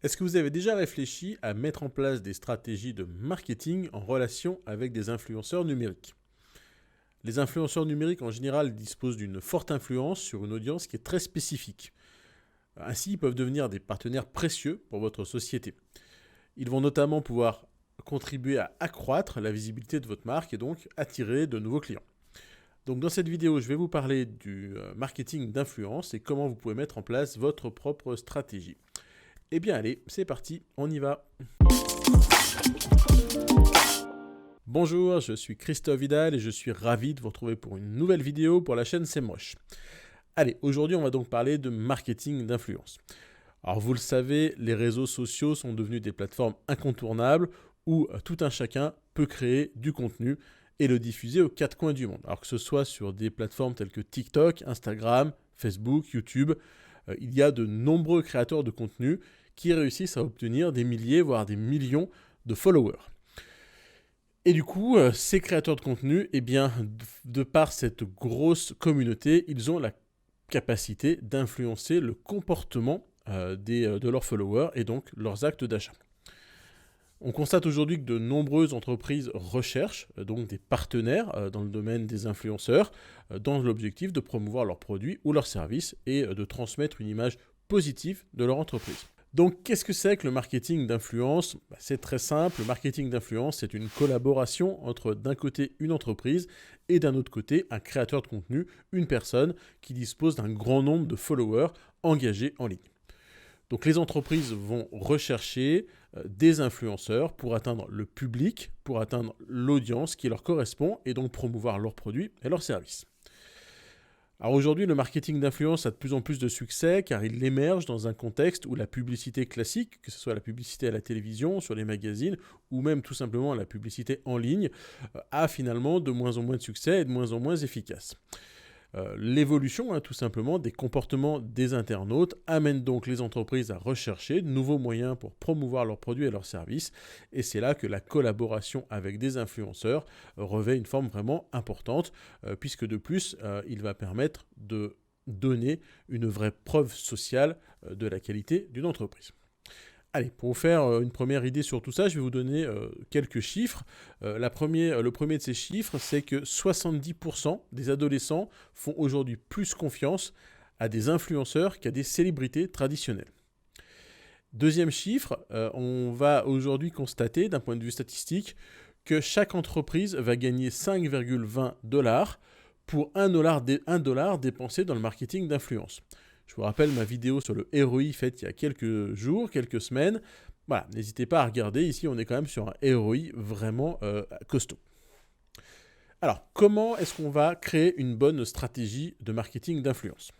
Est-ce que vous avez déjà réfléchi à mettre en place des stratégies de marketing en relation avec des influenceurs numériques? Les influenceurs numériques en général disposent d'une forte influence sur une audience qui est très spécifique. Ainsi, ils peuvent devenir des partenaires précieux pour votre société. Ils vont notamment pouvoir contribuer à accroître la visibilité de votre marque et donc attirer de nouveaux clients. Donc dans cette vidéo, je vais vous parler du marketing d'influence et comment vous pouvez mettre en place votre propre stratégie. Eh bien allez, c'est parti, on y va. Bonjour, je suis Christophe Vidal et je suis ravi de vous retrouver pour une nouvelle vidéo pour la chaîne SEMrush. Allez, aujourd'hui on va donc parler de marketing d'influence. Alors vous le savez, les réseaux sociaux sont devenus des plateformes incontournables où tout un chacun peut créer du contenu et le diffuser aux quatre coins du monde. Alors que ce soit sur des plateformes telles que TikTok, Instagram, Facebook, YouTube, il y a de nombreux créateurs de contenu qui réussissent à obtenir des milliers, voire des millions de followers. Et du coup, ces créateurs de contenu, eh bien, de par cette grosse communauté, ils ont la capacité d'influencer le comportement de leurs followers et donc leurs actes d'achat. On constate aujourd'hui que de nombreuses entreprises recherchent donc des partenaires dans le domaine des influenceurs dans l'objectif de promouvoir leurs produits ou leurs services et de transmettre une image positive de leur entreprise. Donc, qu'est-ce que c'est que le marketing d'influence ? C'est très simple. Le marketing d'influence, c'est une collaboration entre d'un côté une entreprise et d'un autre côté un créateur de contenu, une personne qui dispose d'un grand nombre de followers engagés en ligne. Donc, les entreprises vont rechercher des influenceurs pour atteindre le public, pour atteindre l'audience qui leur correspond et donc promouvoir leurs produits et leurs services. Alors aujourd'hui, le marketing d'influence a de plus en plus de succès car il émerge dans un contexte où la publicité classique, que ce soit la publicité à la télévision, sur les magazines ou même tout simplement la publicité en ligne, a finalement de moins en moins de succès et de moins en moins efficace. L'évolution, tout simplement, des comportements des internautes amène donc les entreprises à rechercher de nouveaux moyens pour promouvoir leurs produits et leurs services. Et c'est là que la collaboration avec des influenceurs revêt une forme vraiment importante, puisque de plus, il va permettre de donner une vraie preuve sociale de la qualité d'une entreprise. Allez, pour vous faire une première idée sur tout ça, je vais vous donner quelques chiffres. Le premier de ces chiffres, c'est que 70% des adolescents font aujourd'hui plus confiance à des influenceurs qu'à des célébrités traditionnelles. Deuxième chiffre, on va aujourd'hui constater, d'un point de vue statistique, que chaque entreprise va gagner 5,20 $ pour $1 dépensé dans le marketing d'influence. Je vous rappelle ma vidéo sur le ROI faite il y a quelques jours, quelques semaines. Voilà, n'hésitez pas à regarder. Ici, on est quand même sur un ROI vraiment costaud. Alors, comment est-ce qu'on va créer une bonne stratégie de marketing d'influence ?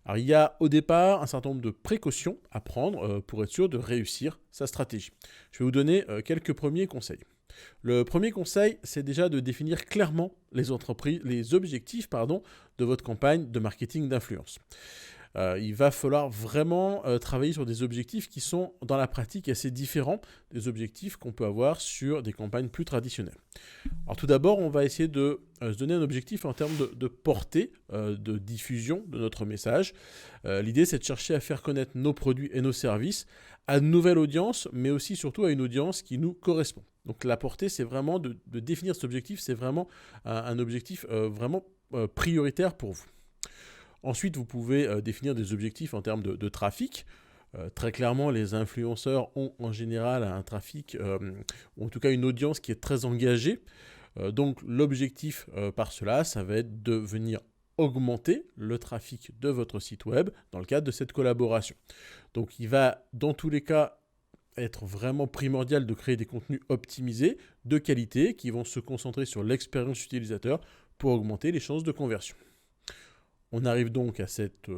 Alors, il y a au départ un certain nombre de précautions à prendre pour être sûr de réussir sa stratégie. Je vais vous donner quelques premiers conseils. Le premier conseil, c'est déjà de définir clairement les objectifs de votre campagne de marketing d'influence. Il va falloir vraiment travailler sur des objectifs qui sont dans la pratique assez différents des objectifs qu'on peut avoir sur des campagnes plus traditionnelles. Alors tout d'abord, on va essayer de se donner un objectif en termes de portée, de diffusion de notre message. L'idée, c'est de chercher à faire connaître nos produits et nos services à une nouvelle audience, mais aussi surtout à une audience qui nous correspond. Donc la portée, c'est vraiment de définir cet objectif, c'est vraiment un objectif vraiment prioritaire pour vous. Ensuite, vous pouvez définir des objectifs en termes de trafic. Très clairement, les influenceurs ont en général un trafic, ou en tout cas une audience qui est très engagée. Donc l'objectif par cela, ça va être de venir augmenter le trafic de votre site web dans le cadre de cette collaboration. Donc il va dans tous les cas être vraiment primordial de créer des contenus optimisés, de qualité, qui vont se concentrer sur l'expérience utilisateur pour augmenter les chances de conversion. On arrive donc à cette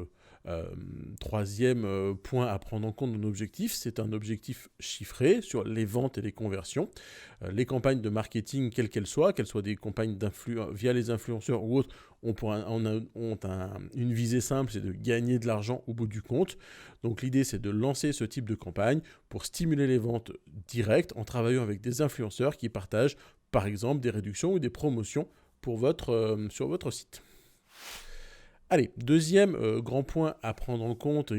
troisième point à prendre en compte de nos objectifs. C'est un objectif chiffré sur les ventes et les conversions. Les campagnes de marketing, quelles qu'elles soient des campagnes via les influenceurs ou autres, ont une visée simple, c'est de gagner de l'argent au bout du compte. Donc l'idée, c'est de lancer ce type de campagne pour stimuler les ventes directes en travaillant avec des influenceurs qui partagent, par exemple, des réductions ou des promotions sur votre site. Allez, deuxième grand point à prendre en compte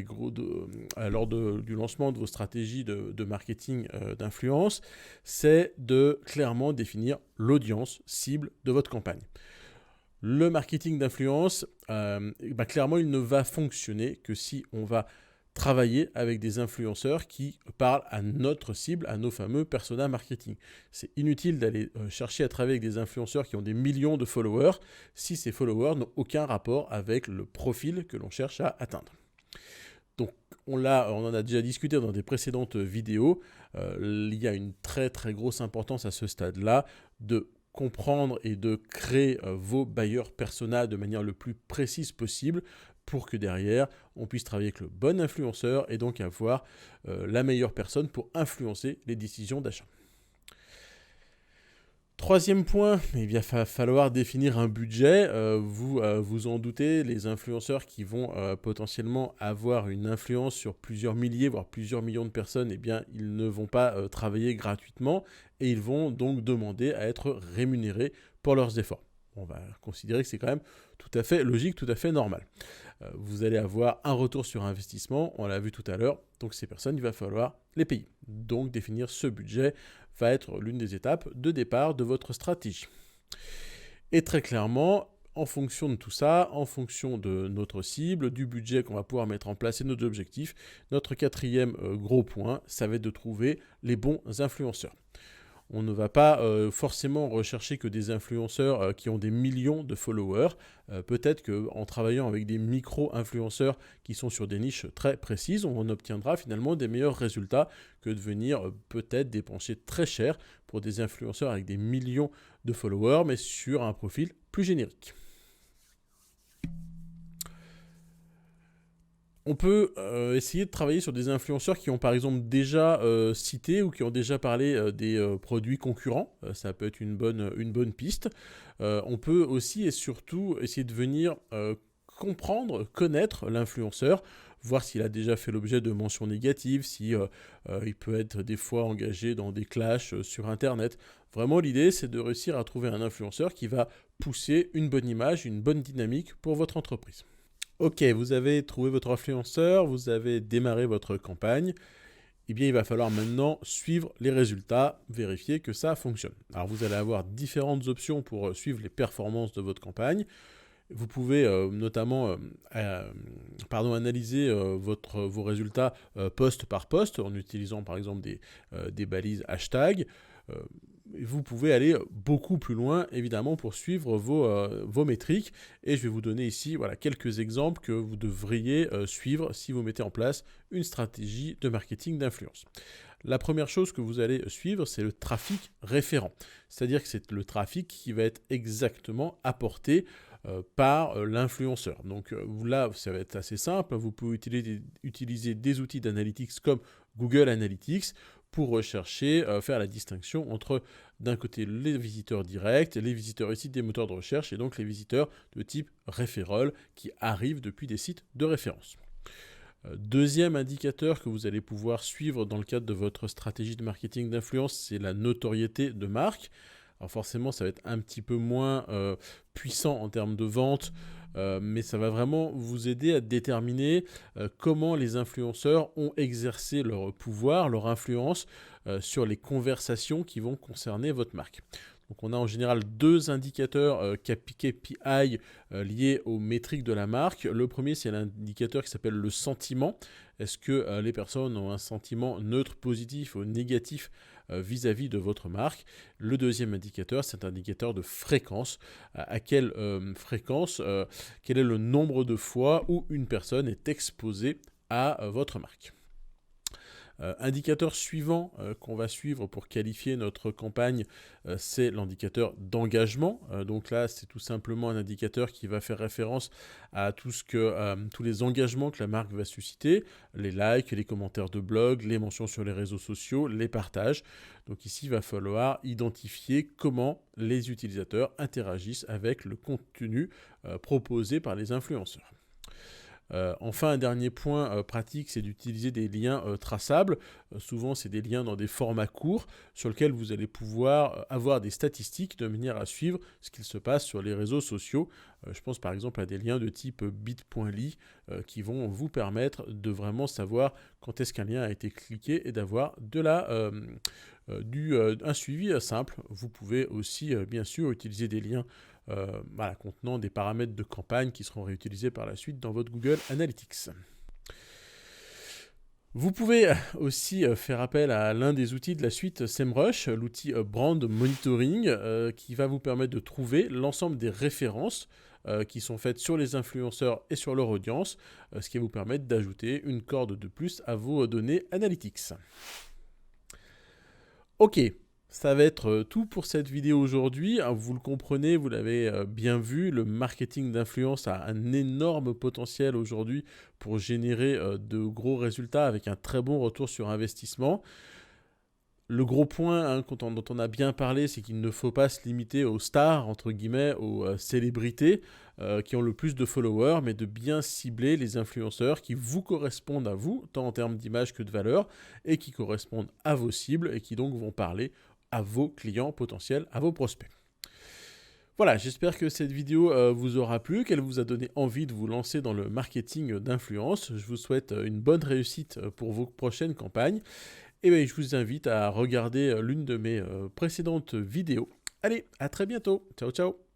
lors du lancement de vos stratégies de marketing d'influence, c'est de clairement définir l'audience cible de votre campagne. Le marketing d'influence, clairement, il ne va fonctionner que si on va travailler avec des influenceurs qui parlent à notre cible, à nos fameux personas marketing. C'est inutile d'aller chercher à travailler avec des influenceurs qui ont des millions de followers si ces followers n'ont aucun rapport avec le profil que l'on cherche à atteindre. Donc, on en a déjà discuté dans des précédentes vidéos. Il y a une très très grosse importance à ce stade-là de comprendre et de créer vos buyers persona de manière le plus précise possible pour que derrière, on puisse travailler avec le bon influenceur et donc avoir la meilleure personne pour influencer les décisions d'achat. Troisième point, il va falloir définir un budget. Vous en doutez, les influenceurs qui vont potentiellement avoir une influence sur plusieurs milliers, voire plusieurs millions de personnes, eh bien, ils ne vont pas travailler gratuitement et ils vont donc demander à être rémunérés pour leurs efforts. On va considérer que c'est quand même tout à fait logique, tout à fait normal. Vous allez avoir un retour sur investissement, on l'a vu tout à l'heure, donc ces personnes, il va falloir les payer. Donc définir ce budget va être l'une des étapes de départ de votre stratégie. Et très clairement, en fonction de tout ça, en fonction de notre cible, du budget qu'on va pouvoir mettre en place et nos objectifs, notre quatrième gros point, ça va être de trouver les bons influenceurs. On ne va pas forcément rechercher que des influenceurs qui ont des millions de followers. Peut-être qu'en travaillant avec des micro-influenceurs qui sont sur des niches très précises, on obtiendra finalement des meilleurs résultats que de venir peut-être dépenser très cher pour des influenceurs avec des millions de followers, mais sur un profil plus générique. On peut essayer de travailler sur des influenceurs qui ont par exemple déjà cité ou qui ont déjà parlé des produits concurrents. Ça peut être une bonne piste. On peut aussi et surtout essayer de venir comprendre, connaître l'influenceur, voir s'il a déjà fait l'objet de mentions négatives, si il peut être des fois engagé dans des clashs sur Internet. Vraiment, l'idée, c'est de réussir à trouver un influenceur qui va pousser une bonne image, une bonne dynamique pour votre entreprise. Ok, vous avez trouvé votre influenceur, vous avez démarré votre campagne. Eh bien, il va falloir maintenant suivre les résultats, vérifier que ça fonctionne. Alors, vous allez avoir différentes options pour suivre les performances de votre campagne. Vous pouvez notamment analyser vos résultats post par post en utilisant par exemple des balises hashtag. Vous pouvez aller beaucoup plus loin, évidemment, pour suivre vos métriques. Et je vais vous donner ici quelques exemples que vous devriez suivre si vous mettez en place une stratégie de marketing d'influence. La première chose que vous allez suivre, c'est le trafic référent. C'est-à-dire que c'est le trafic qui va être exactement apporté par l'influenceur. Donc là, ça va être assez simple. Vous pouvez utiliser des outils d'analytics comme Google Analytics pour rechercher, faire la distinction entre d'un côté les visiteurs directs, les visiteurs ici des moteurs de recherche et donc les visiteurs de type referral qui arrivent depuis des sites de référence. Deuxième indicateur que vous allez pouvoir suivre dans le cadre de votre stratégie de marketing d'influence, c'est la notoriété de marque. Alors forcément, ça va être un petit peu moins puissant en termes de vente, mais ça va vraiment vous aider à déterminer comment les influenceurs ont exercé leur pouvoir, leur influence sur les conversations qui vont concerner votre marque. Donc on a en général deux indicateurs KPI liés aux métriques de la marque. Le premier, c'est l'indicateur qui s'appelle le sentiment. Est-ce que les personnes ont un sentiment neutre, positif ou négatif vis-à-vis de votre marque? Le deuxième indicateur, c'est un indicateur de fréquence. À quelle fréquence, quel est le nombre de fois où une personne est exposée à votre marque? Indicateur suivant qu'on va suivre pour qualifier notre campagne, c'est l'indicateur d'engagement. Donc là, c'est tout simplement un indicateur qui va faire référence à tous les engagements que la marque va susciter, les likes, les commentaires de blog, les mentions sur les réseaux sociaux, les partages. Donc ici, il va falloir identifier comment les utilisateurs interagissent avec le contenu proposé par les influenceurs. Enfin, un dernier point pratique, c'est d'utiliser des liens traçables. Souvent, c'est des liens dans des formats courts sur lesquels vous allez pouvoir avoir des statistiques de manière à suivre ce qu'il se passe sur les réseaux sociaux. Je pense par exemple à des liens de type bit.ly qui vont vous permettre de vraiment savoir quand est-ce qu'un lien a été cliqué et d'avoir un suivi simple. Vous pouvez aussi bien sûr utiliser des liens contenant des paramètres de campagne qui seront réutilisés par la suite dans votre Google Analytics. Vous pouvez aussi faire appel à l'un des outils de la suite SEMrush, l'outil Brand Monitoring, qui va vous permettre de trouver l'ensemble des références qui sont faites sur les influenceurs et sur leur audience, ce qui va vous permettre d'ajouter une corde de plus à vos données Analytics. Ok, ça va être tout pour cette vidéo aujourd'hui. Vous le comprenez, vous l'avez bien vu, le marketing d'influence a un énorme potentiel aujourd'hui pour générer de gros résultats avec un très bon retour sur investissement. Le gros point dont on a bien parlé, c'est qu'il ne faut pas se limiter aux stars, entre guillemets, aux célébrités qui ont le plus de followers, mais de bien cibler les influenceurs qui vous correspondent à vous, tant en termes d'image que de valeur, et qui correspondent à vos cibles et qui donc vont parler à vos clients potentiels, à vos prospects. Voilà, j'espère que cette vidéo vous aura plu, qu'elle vous a donné envie de vous lancer dans le marketing d'influence. Je vous souhaite une bonne réussite pour vos prochaines campagnes. Et bien, je vous invite à regarder l'une de mes précédentes vidéos. Allez, à très bientôt. Ciao, ciao.